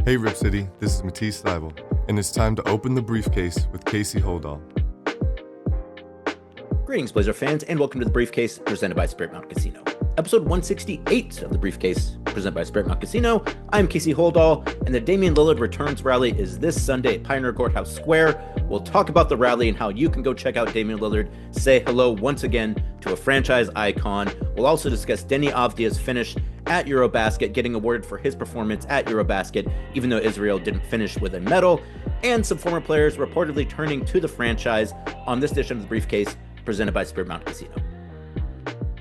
Hey Rip City, this is Matisse Leibel, and it's time to open the briefcase with Casey Holdahl. Greetings, Blazer fans, and welcome to the Briefcase presented by Spirit Mountain Casino. Episode 168 of the Briefcase presented by Spirit Mountain Casino. I'm Casey Holdahl, and the Damian Lillard Returns Rally is this Sunday at Pioneer Courthouse Square. We'll talk about the rally and how you can go check out Damian Lillard, say hello once again to a franchise icon. We'll also discuss Deni Avdija's finish at EuroBasket, getting awarded for his performance at EuroBasket, even though Israel didn't finish with a medal, and some former players reportedly turning to the franchise on this edition of the Briefcase presented by Spirit Mountain Casino.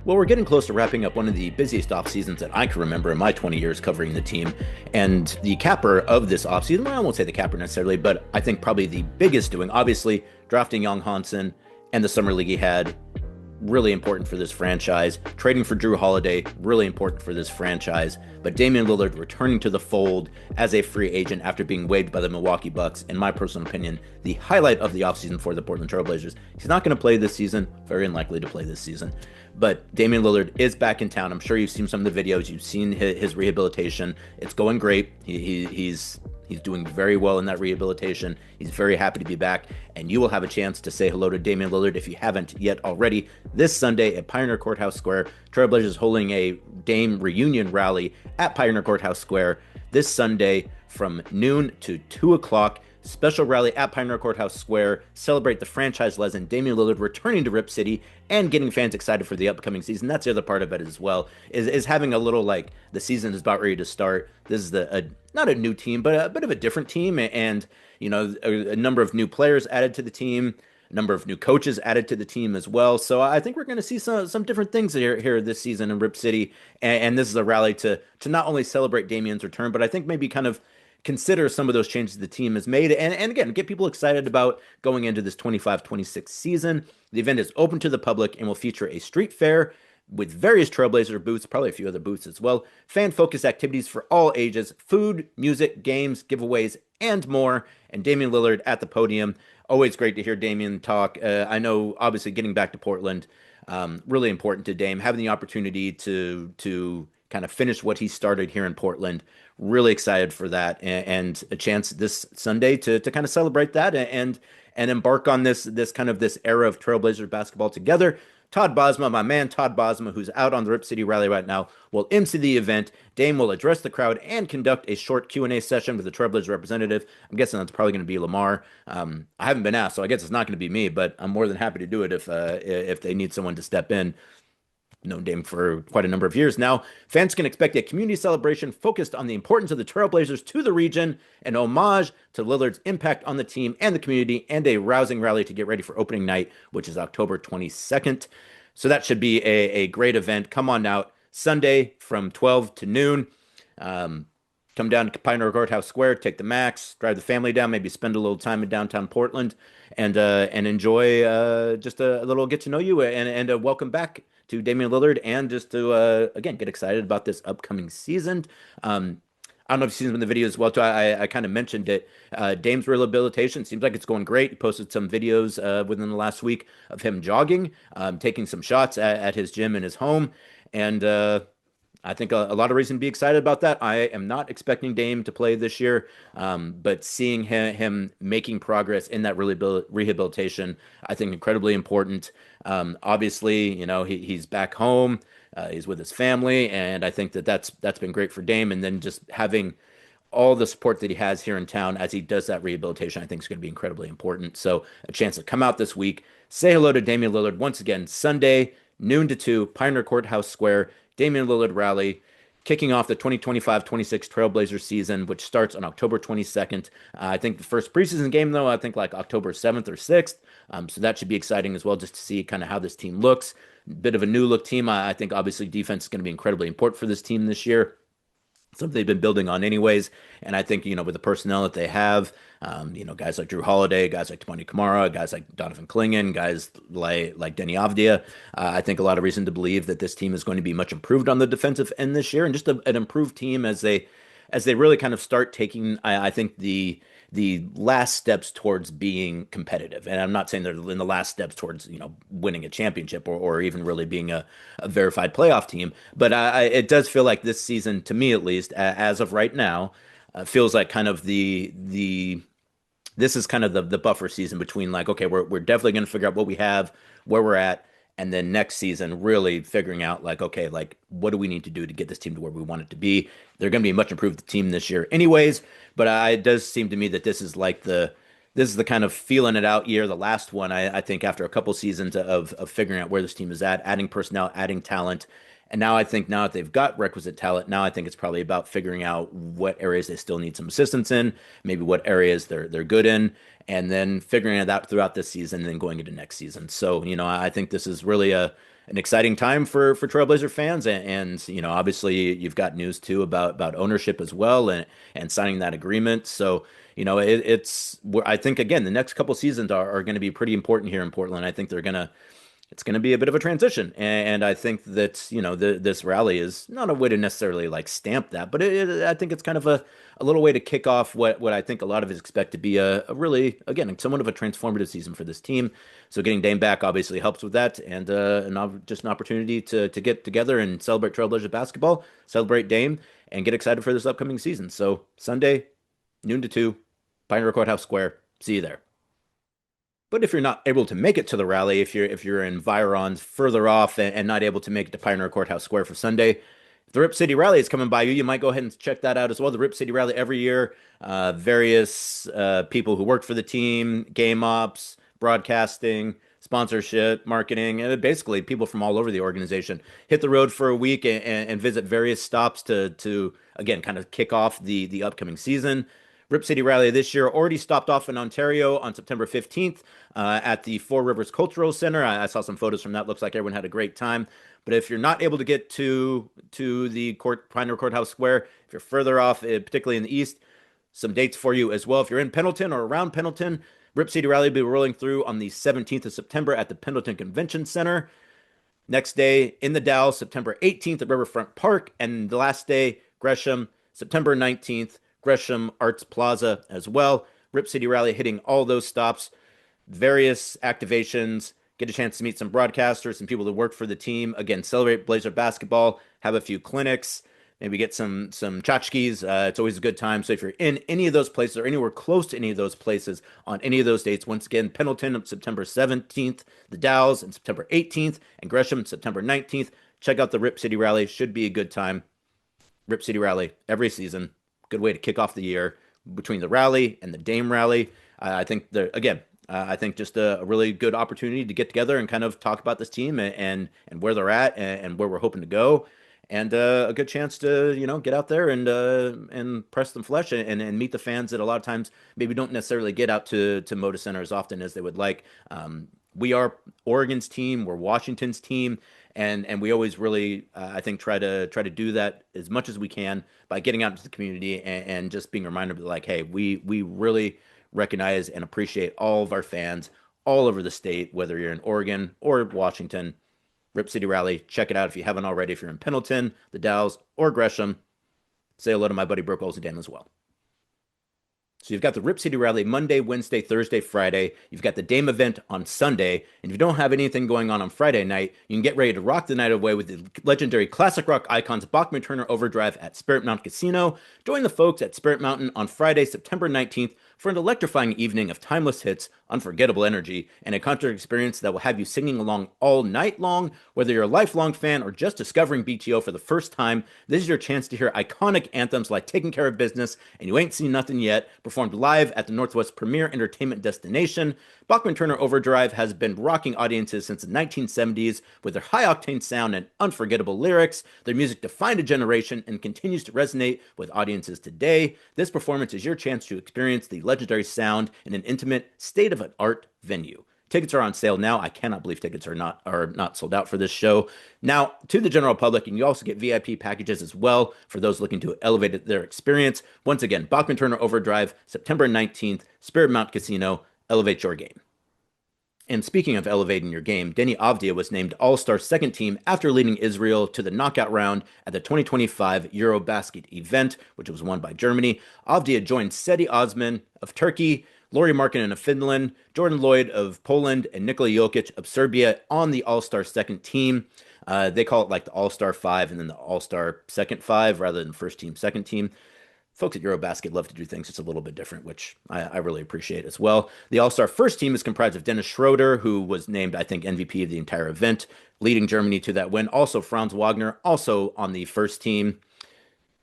Well, we're getting close to wrapping up one of the busiest off seasons that I can remember in my 20 years covering the team. And the capper of this offseason, well, I won't say the capper necessarily, but I think probably the biggest doing, obviously, drafting Young Hansen and the summer league he had, really important for this franchise. Trading for Jrue Holiday, really important for this franchise. But Damian Lillard returning to the fold as a free agent after being waived by the Milwaukee Bucks, in my personal opinion, the highlight of the offseason for the Portland Trail Blazers. He's not going to play this season, very unlikely to play this season. But Damian Lillard is back in town. I'm sure you've seen some of the videos. You've seen his rehabilitation. It's going great. He's doing very well in that rehabilitation. He's very happy to be back, and you will have a chance to say hello to Damian Lillard if you haven't yet already this Sunday at Pioneer Courthouse Square. Trailblazers holding a Dame reunion rally at Pioneer Courthouse Square this Sunday from noon to 2 o'clock. Special rally at Pioneer Courthouse Square. Celebrate the franchise legend Damian Lillard returning to Rip City and getting fans excited for the upcoming season. That's the other part of it as well, is having a little like the season is about ready to start. This is not a new team, but a bit of a different team, and you know, a number of new players added to the team, a number of new coaches added to the team as well. So I think we're going to see some different things here this season in Rip City, and this is a rally to not only celebrate Damian's return, but I think maybe kind of consider some of those changes the team has made, and again, get people excited about going into this 25-26 season. The event is open to the public and will feature a street fair with various Trailblazer booths, probably a few other booths as well, fan-focused activities for all ages, food, music, games, giveaways, and more, and Damian Lillard at the podium. Always great to hear Damian talk. I know, obviously, getting back to Portland, really important to Dame, having the opportunity to kind of finish what he started here in Portland. Really excited for that, and a chance this Sunday to kind of celebrate that and embark on this kind of this era of Trailblazers basketball together. Todd Bosma, my man Todd Bosma, who's out on the Rip City Rally right now, will MC the event. Dame will address the crowd and conduct a short Q&A session with the Trailblazers representative. I'm guessing that's probably going to be Lamar. I haven't been asked, so I guess it's not going to be me, but I'm more than happy to do it if they need someone to step in. Known Dame for quite a number of years now. Fans can expect a community celebration focused on the importance of the Trailblazers to the region, an homage to Lillard's impact on the team and the community, and a rousing rally to get ready for opening night, which is October 22nd. So that should be a great event. Come on out Sunday from 12 to noon. Come down to Pioneer Courthouse Square, take the Max, drive the family down, maybe spend a little time in downtown Portland, and enjoy just a little get to know you and a welcome back to Damian Lillard, and just to again get excited about this upcoming season. I don't know if you've seen some of the videos as well too. I kind of mentioned it. Dame's rehabilitation seems like it's going great. He posted some videos within the last week of him jogging, taking some shots at his gym in his home, and I think a lot of reason to be excited about that. I am not expecting Dame to play this year, but seeing him making progress in that rehabilitation, I think incredibly important. Obviously, you know, he's back home, he's with his family, and I think that's been great for Dame. And then just having all the support that he has here in town as he does that rehabilitation, I think is going to be incredibly important. So a chance to come out this week, say hello to Damian Lillard once again, Sunday, noon to 2, Pioneer Courthouse Square. Damian Lillard rally, kicking off the 2025-26 Trailblazers season, which starts on October 22nd. I think the first preseason game, though, I think like October 7th or 6th. So that should be exciting as well, just to see kind of how this team looks. Bit of a new look team. I think obviously defense is going to be incredibly important for this team this year. Something they've been building on anyways. And I think, you know, with the personnel that they have, you know, guys like Jrue Holiday, guys like Toumani Camara, guys like Donovan Clingan, guys like Deni Avdija, I think a lot of reason to believe that this team is going to be much improved on the defensive end this year, and just an improved team as they really kind of start taking, I think, the last steps towards being competitive. And I'm not saying they're in the last steps towards, you know, winning a championship or even really being a verified playoff team. But it does feel like this season, to me at least, as of right now, Feels like kind of the this is kind of the buffer season between like, okay, we're definitely going to figure out what we have, where we're at, and then next season really figuring out like, okay, like what do we need to do to get this team to where we want it to be? They're going to be a much improved team this year, anyways. But it does seem to me that this is the kind of feeling it out year. The last one, I think, after a couple seasons of figuring out where this team is at, adding personnel, adding talent. And now I think now that they've got requisite talent, now I think it's probably about figuring out what areas they still need some assistance in, maybe what areas they're good in, and then figuring it out throughout this season and then going into next season. So, I think this is really an exciting time for Trailblazer fans, and obviously you've got news too about ownership as well and signing that agreement. So I think again the next couple seasons are going to be pretty important here in Portland. I think it's going to be a bit of a transition. And I think that, this rally is not a way to necessarily like stamp that, but I think it's kind of a little way to kick off what I think a lot of us expect to be a really, again, somewhat of a transformative season for this team. So getting Dame back obviously helps with that. And just an opportunity to get together and celebrate Trailblazer basketball, celebrate Dame, and get excited for this upcoming season. So Sunday, noon to 2, Pioneer Courthouse Square. See you there. But if you're not able to make it to the rally, if you're in Virons further off and not able to make it to Pioneer Courthouse Square for Sunday, if the Rip City Rally is coming by you, you might go ahead and check that out as well. The Rip City Rally every year, various people who work for the team, game ops, broadcasting, sponsorship, marketing, and basically people from all over the organization hit the road for a week and visit various stops to again kind of kick off the upcoming season. Rip City Rally this year already stopped off in Ontario on September 15th at the Four Rivers Cultural Center. I saw some photos from that. Looks like everyone had a great time. But if you're not able to get to the Pioneer Courthouse Square, if you're further off, particularly in the east, some dates for you as well. If you're in Pendleton or around Pendleton, Rip City Rally will be rolling through on the 17th of September at the Pendleton Convention Center. Next day in the Dalles, September 18th at Riverfront Park. And the last day, Gresham, September 19th, Gresham Arts Plaza as well. Rip City Rally hitting all those stops, various activations, get a chance to meet some broadcasters, some people that work for the team. Again, celebrate Blazer basketball, have a few clinics, maybe get some tchotchkes. It's always a good time. So if you're in any of those places or anywhere close to any of those places on any of those dates, once again, Pendleton September 17th, the Dalles on September 18th, and Gresham September 19th. Check out the Rip City Rally. Should be a good time. Rip City Rally every season. Good way to kick off the year between the rally and the Dame rally. I think I think just a really good opportunity to get together and kind of talk about this team and where they're at and where we're hoping to go, and a good chance to get out there and press some flesh and meet the fans that a lot of times maybe don't necessarily get out to Moda Center as often as they would like. We are Oregon's team, we're Washington's team, and we always really I think try to do that as much as we can by getting out into the community and just being reminded like, hey, we really recognize and appreciate all of our fans all over the state, whether you're in Oregon or Washington. Rip City Rally, check it out if you haven't already. If you're in Pendleton, the Dalles, or Gresham, say hello to my buddy Brooke Olsen as well. So you've got the Rip City Rally Monday, Wednesday, Thursday, Friday. You've got the Dame event on Sunday. And if you don't have anything going on Friday night, you can get ready to rock the night away with the legendary classic rock icons Bachman Turner Overdrive at Spirit Mountain Casino. Join the folks at Spirit Mountain on Friday, September 19th for an electrifying evening of timeless hits, unforgettable energy, and a concert experience that will have you singing along all night long. Whether you're a lifelong fan or just discovering BTO for the first time, this is your chance to hear iconic anthems like Taking Care of Business and You Ain't Seen Nothing Yet, performed live at the Northwest premier entertainment destination. Bachman Turner Overdrive has been rocking audiences since the 1970s with their high-octane sound and unforgettable lyrics. Their music defined a generation and continues to resonate with audiences today. This performance is your chance to experience the legendary sound in an intimate, state-of-the-art venue. Tickets are on sale now. I cannot believe tickets are not sold out for this show. Now, to the general public, and you also get VIP packages as well for those looking to elevate their experience. Once again, Bachman Turner Overdrive, September 19th, Spirit Mountain Casino. Elevate your game. And speaking of elevating your game, Deni Avdija was named All-Star second team after leading Israel to the knockout round at the 2025 EuroBasket event, which was won by Germany. Avdija joined Seti Osman of Turkey, Lauri Markkanen of Finland, Jordan Lloyd of Poland, and Nikola Jokic of Serbia on the All-Star second team. They call it like the All-Star 5 and then the All-Star second 5 rather than first team, second team. folks at EuroBasket love to do things just a little bit different, which I really appreciate as well. The All-Star first team is comprised of Dennis Schroeder, who was named, I think, MVP of the entire event, leading Germany to that win. Also, Franz Wagner, also on the first team.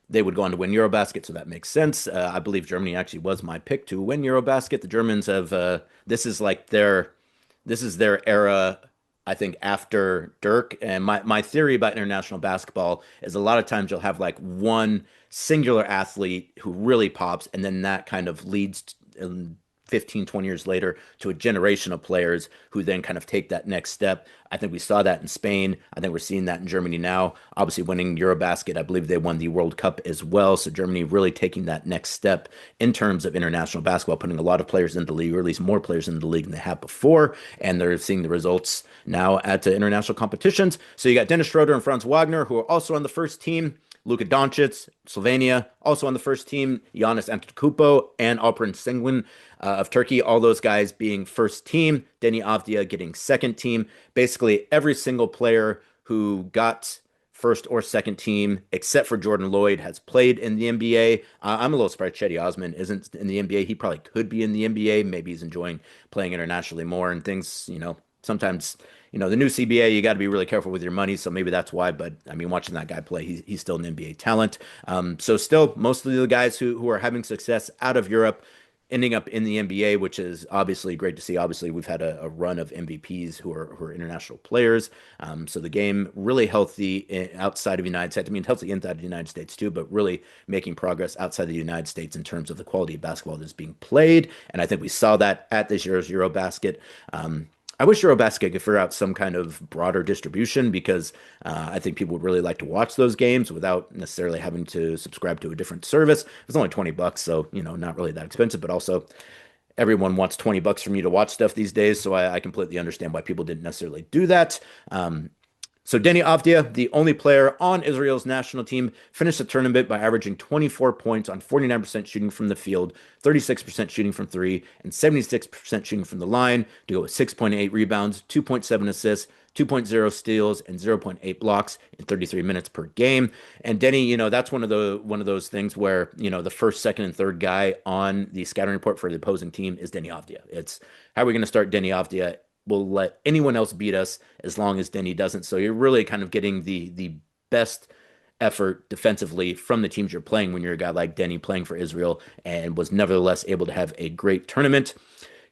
They would go on to win EuroBasket, so that makes sense. I believe Germany actually was my pick to win EuroBasket. The Germans have this is like their era, I think, after Dirk. And my theory about international basketball is a lot of times you'll have like one singular athlete who really pops, and then that kind of leads 15, 20 years later to a generation of players who then kind of take that next step. I think we saw that in Spain. I think we're seeing that in Germany now. Obviously, winning EuroBasket, I believe they won the World Cup as well. So Germany really taking that next step in terms of international basketball, putting a lot of players in the league, or at least more players in the league than they have before. And they're seeing the results now at international competitions. So you got Dennis Schroeder and Franz Wagner, who are also on the first team. Luka Doncic, Slovenia, also on the first team. Giannis Antetokounmpo and Alperen Sengun of Turkey, all those guys being first team. Deni Avdija getting second team. Basically, every single player who got first or second team, except for Jordan Lloyd, has played in the NBA. I'm a little surprised Cedi Osman isn't in the NBA. He probably could be in the NBA. Maybe he's enjoying playing internationally more and things, sometimes the new CBA, you got to be really careful with your money. So maybe that's why. But I mean, watching that guy play, he's still an NBA talent. So still, mostly the guys who are having success out of Europe ending up in the NBA, which is obviously great to see. Obviously, we've had a run of MVPs who are international players. So the game really healthy outside of the United States. I mean, healthy inside the United States too, but really making progress outside the United States in terms of the quality of basketball that's being played. And I think we saw that at this year's EuroBasket. I wish EuroBasket could figure out some kind of broader distribution because I think people would really like to watch those games without necessarily having to subscribe to a different service. It's only $20, so not really that expensive, but also everyone wants $20 from you to watch stuff these days. So I completely understand why people didn't necessarily do that. So Deni Avdija, the only player on Israel's national team, finished the tournament by averaging 24 points on 49% shooting from the field, 36% shooting from three, and 76% shooting from the line to go with 6.8 rebounds, 2.7 assists, 2.0 steals, and 0.8 blocks in 33 minutes per game. And Denny, that's one of those things where, the first, second, and third guy on the scouting report for the opposing team is Deni Avdija. It's how are we going to start Deni Avdija? We'll let anyone else beat us as long as Denny doesn't. So you're really kind of getting the best effort defensively from the teams you're playing when you're a guy like Denny playing for Israel and was nevertheless able to have a great tournament.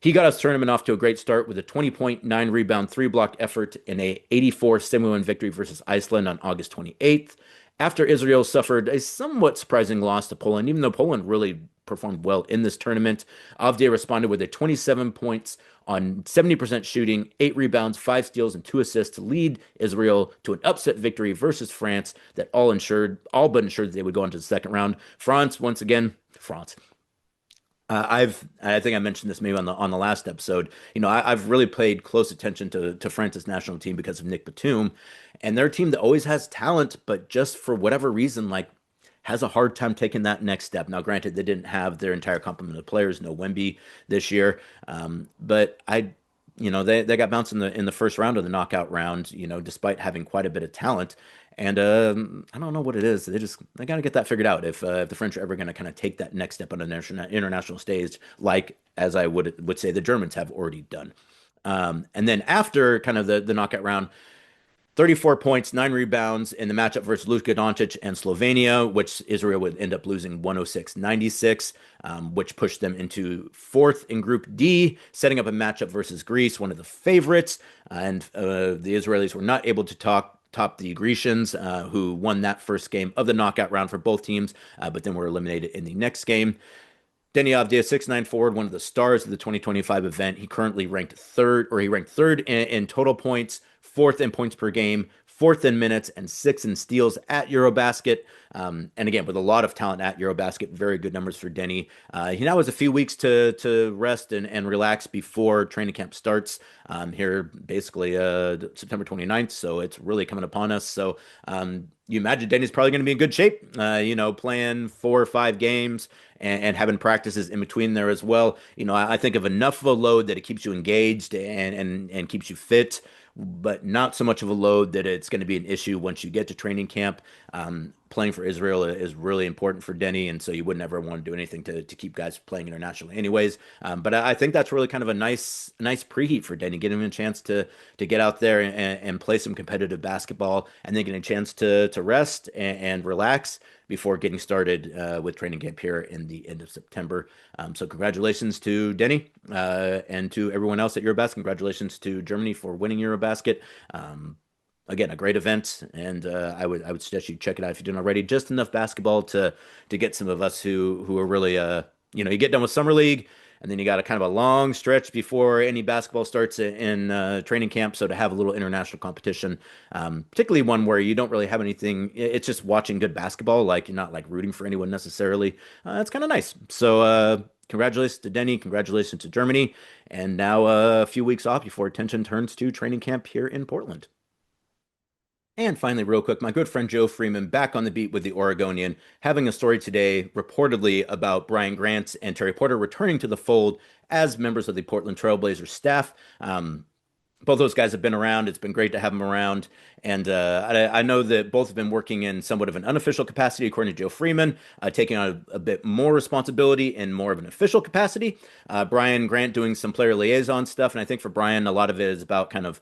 He got his tournament off to a great start with a 20.9 rebound, 3 block effort in a 84-71 victory versus Iceland on August 28th. After Israel suffered a somewhat surprising loss to Poland, even though Poland really performed well in this tournament, Avdia responded with a 27 points on 70% shooting, 8 rebounds, 5 steals, and 2 assists to lead Israel to an upset victory versus France that all but ensured that they would go into the second round. France, once again, France. I think I mentioned this maybe on the last episode. I've really paid close attention to France's national team because of Nick Batum, and their team that always has talent, but just for whatever reason, like has a hard time taking that next step. Now, granted, they didn't have their entire complement of players, no Wemby this year, but they got bounced in the first round of the knockout round, despite having quite a bit of talent. And I don't know what it is. They got to get that figured out if the French are ever going to kind of take that next step on an international stage, like as I would say the Germans have already done. And then after kind of the knockout round, 34 points, 9 rebounds in the matchup versus Luka Doncic and Slovenia, which Israel would end up losing 106-96, which pushed them into fourth in Group D, setting up a matchup versus Greece, one of the favorites. And the Israelis were not able to top the Grecians, who won that first game of the knockout round for both teams, but then were eliminated in the next game. Deni Avdija, 6'9" forward, one of the stars of the 2025 event. He currently ranked third in total points, fourth in points per game, fourth in minutes, and sixth in steals at EuroBasket. And again, with a lot of talent at EuroBasket, very good numbers for Denny. He now has a few weeks to rest and relax before training camp starts here, basically September 29th. So it's really coming upon us. So you imagine Denny's probably going to be in good shape, playing 4 or 5 games and having practices in between there as well. I think of enough of a load that it keeps you engaged and keeps you fit, but not so much of a load that it's going to be an issue once you get to training camp. playing for Israel is really important for Denny, and so you wouldn't ever want to do anything to keep guys playing internationally, anyways. But I think that's really kind of a nice preheat for Denny, getting him a chance to get out there and play some competitive basketball, and then getting a chance to rest and relax before getting started with training camp here in the end of September. So congratulations to Denny and to everyone else at EuroBasket. Congratulations to Germany for winning EuroBasket. Again, a great event, and I would suggest you check it out if you didn't already. Just enough basketball to get some of us who are really you get done with summer league, and then you got a kind of a long stretch before any basketball starts in training camp. So to have a little international competition, particularly one where you don't really have anything, it's just watching good basketball. Like you're not like rooting for anyone necessarily. It's kind of nice. So congratulations to Denny, congratulations to Germany, and now a few weeks off before attention turns to training camp here in Portland. And finally, real quick, my good friend Joe Freeman back on the beat with the Oregonian, having a story today reportedly about Brian Grant and Terry Porter returning to the fold as members of the Portland Trailblazers staff. Both those guys have been around. It's been great to have them around. And I know that both have been working in somewhat of an unofficial capacity, according to Joe Freeman, taking on a bit more responsibility in more of an official capacity. Brian Grant doing some player liaison stuff. And I think for Brian, a lot of it is about kind of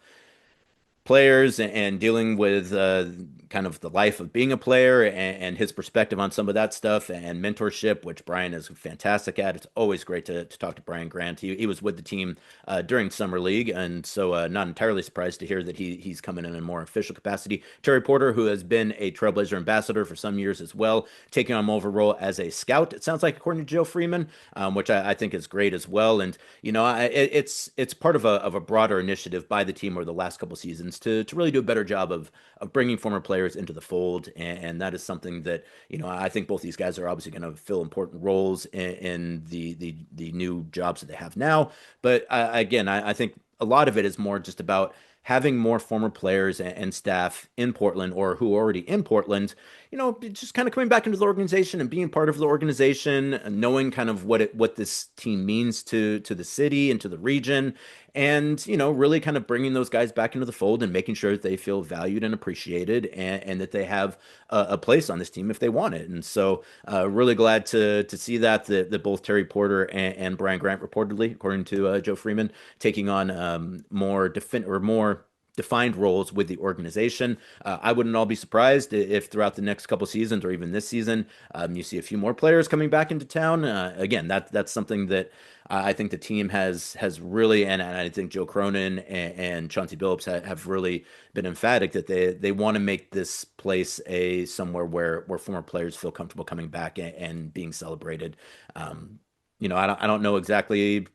players and dealing with kind of the life of being a player and his perspective on some of that stuff and mentorship, which Brian is fantastic at. It's always great to talk to Brian Grant. He was with the team during Summer League, and so not entirely surprised to hear that he's coming in a more official capacity. Terry Porter, who has been a Trailblazer ambassador for some years as well, taking on more of a role as a scout, it sounds like, according to Joe Freeman, which I think is great as well. And, it's part of a broader initiative by the team over the last couple seasons to really do a better job of bringing former players into the fold, and that is something that I think both these guys are obviously going to fill important roles in the new jobs that they have now. But again, I think a lot of it is more just about having more former players and staff in Portland or who are already in Portland, just kind of coming back into the organization and being part of the organization, and knowing kind of what this team means to the city and to the region, and really kind of bringing those guys back into the fold and making sure that they feel valued and appreciated, and that they have a place on this team if they want it. And so really glad to see that both Terry Porter and Brian Grant reportedly, according to Joe Freeman, taking on more defined roles with the organization. I wouldn't all be surprised if throughout the next couple seasons or even this season, you see a few more players coming back into town. Again, that's something that I think the team has really, and I think Joe Cronin and Chauncey Billups have really been emphatic that they want to make this place a somewhere where former players feel comfortable coming back and being celebrated. I don't know exactly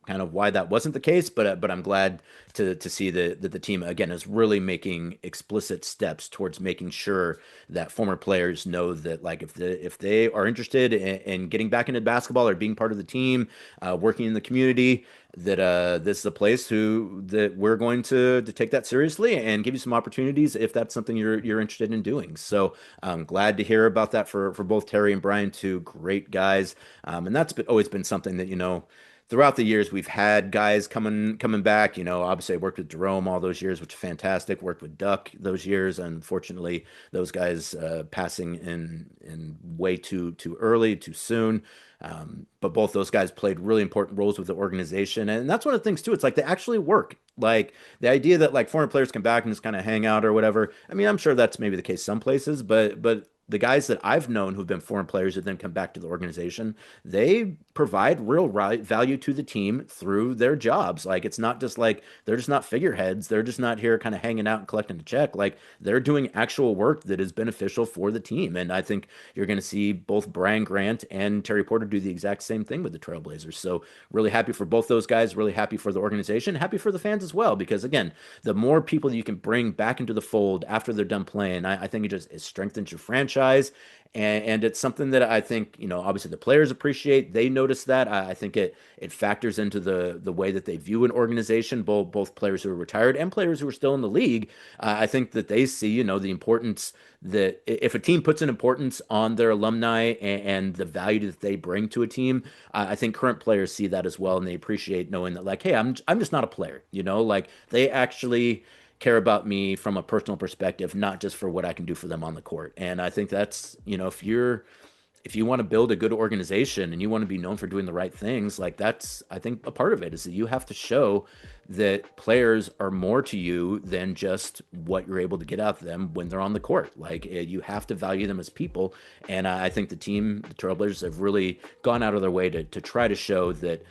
kind of why that wasn't the case, but I'm glad to see that the team again is really making explicit steps towards making sure that former players know that, like, if they are interested in getting back into basketball or being part of the team, working in the community, that this is a place that we're going to take that seriously and give you some opportunities if that's something you're interested in doing. So I'm glad to hear about that for both Terry and Brian, two great guys, and that's always been something that throughout the years, we've had guys coming back. Obviously I worked with Jerome all those years, which is fantastic. Worked with Duck those years. Unfortunately, those guys passing in way too early, too soon. But both those guys played really important roles with the organization, and that's one of the things too. It's like they actually work. Like the idea that like foreign players come back and just kind of hang out or whatever. I mean, I'm sure that's maybe the case some places, but the guys that I've known who've been foreign players that then come back to the organization, they provide real value to the team through their jobs. Like it's not just like they're just not figureheads. They're just not here kind of hanging out and collecting a check. Like they're doing actual work that is beneficial for the team. And I think you're going to see both Brian Grant and Terry Porter do the exact same thing with the Trailblazers. So really happy for both those guys, really happy for the organization, happy for the fans as well, because again, the more people you can bring back into the fold after they're done playing, I think it strengthens your franchise. And it's something that I think, obviously the players appreciate. They notice that. I think it factors into the way that they view an organization, both players who are retired and players who are still in the league. I think that they see, the importance that if a team puts an importance on their alumni and the value that they bring to a team, I think current players see that as well, and they appreciate knowing that, like, hey, I'm just not a player, like they actually care about me from a personal perspective, not just for what I can do for them on the court. And I think that's, if you want to build a good organization and you want to be known for doing the right things, like that's, I think a part of it is that you have to show that players are more to you than just what you're able to get out of them when they're on the court. Like you have to value them as people. And I think the Trailblazers have really gone out of their way to try to show that,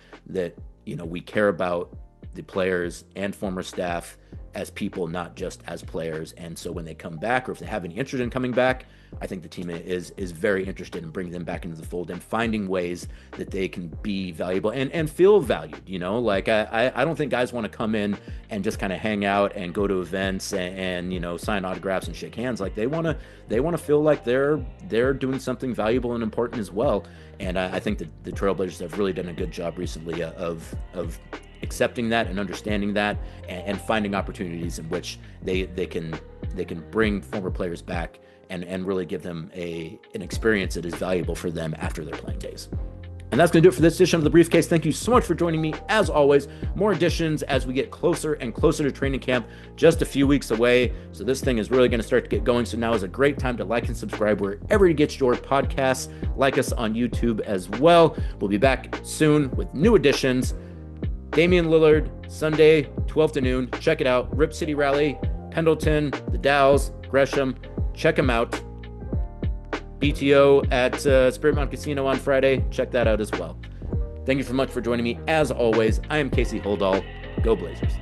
we care about the players and former staff as people, not just as players. And so when they come back, or if they have any interest in coming back, I think the team is very interested in bringing them back into the fold and finding ways that they can be valuable and feel valued. Like I don't think guys want to come in and just kind of hang out and go to events and sign autographs and shake hands. Like they want to feel like they're doing something valuable and important as well. And I think that the Trailblazers have really done a good job recently of accepting that and understanding that and finding opportunities in which they can bring former players back and really give them an experience that is valuable for them after their playing days. And that's going to do it for this edition of The Briefcase. Thank you so much for joining me. As always, more editions as we get closer and closer to training camp, just a few weeks away. So this thing is really going to start to get going. So now is a great time to like and subscribe wherever you get your podcasts. Like us on YouTube as well. We'll be back soon with new editions. Damian Lillard, Sunday, 12 to noon. Check it out. Rip City Rally, Pendleton, the Dalles, Gresham. Check them out. BTO at Spirit Mountain Casino on Friday. Check that out as well. Thank you so much for joining me. As always, I am Casey Holdahl. Go Blazers.